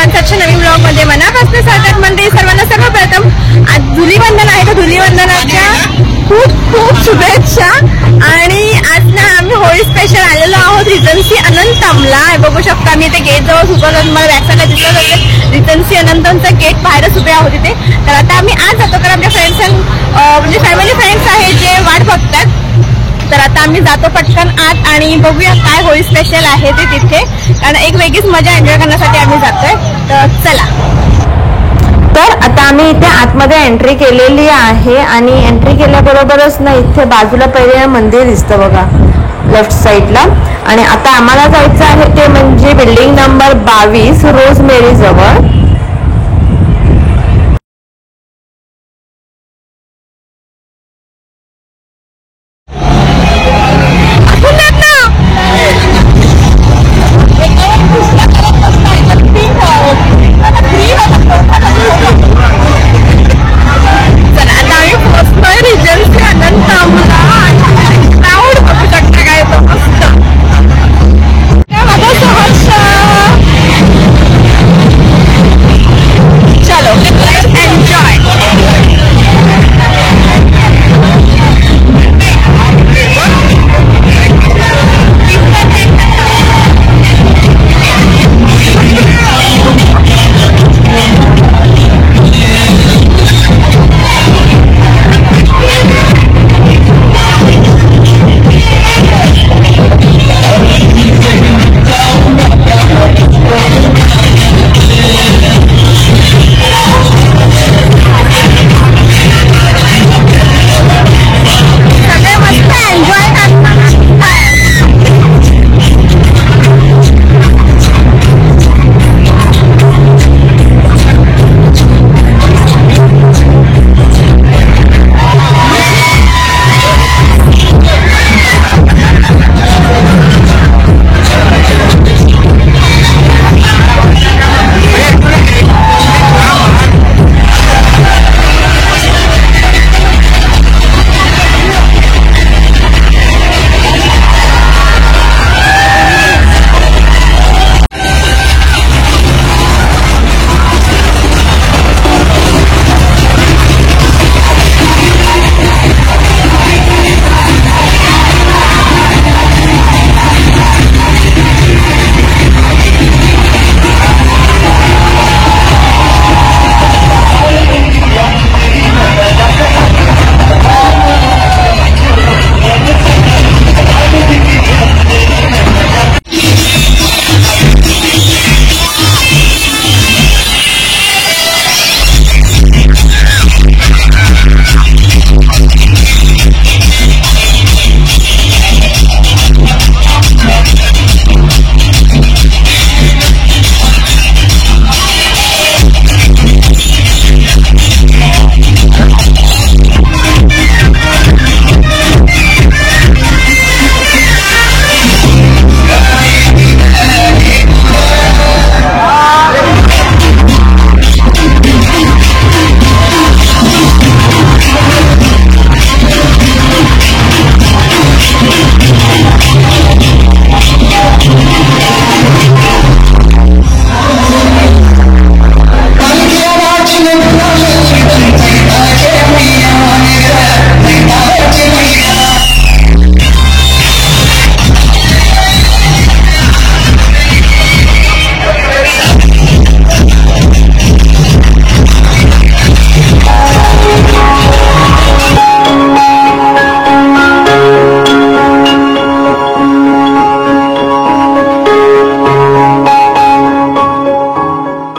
सर्वांच्या नवीन ब्लॉग मध्ये मनापासून स्वागत म्हणते. सर्वांना सर्वप्रथम आज धुलीवंदन आहे तर धुलीवंदनाच्या खूप खूप शुभेच्छा. आणि आज ना आम्ही होळी स्पेशल आलेलो आहोत रिजन्सी अनंतमला. बघू शकता मी ते गेट जवळ उभं राहून मला बॅकसाईडला दिसत होते रिजन्सी अनंतमचा गेट बाहेरच उभे आहोत तिथे. तर आता आम्ही आज जातो कारण आमच्या फ्रेंड्स म्हणजे फॅमिली फ्रेंड्स आहेत जे वाट बघतात. तर आता आम्ही जातो पटकन आत आणि बघूया काय होळी स्पेशल आहे ते तिथे, कारण एक वेगळीच मजा एन्जॉय करण्यासाठी आम्ही जातोय. तर चला. तर आता आम्ही इथे आतमध्ये एंट्री केलेली आहे आणि एंट्री केल्याबरोबरच ना इथे बाजूला पहिले मंदिर दिसतं बघा लेफ्ट साईडला. आणि आता आम्हाला जायचं आहे ते म्हणजे बिल्डिंग नंबर 22 रोजमेरी जवळ.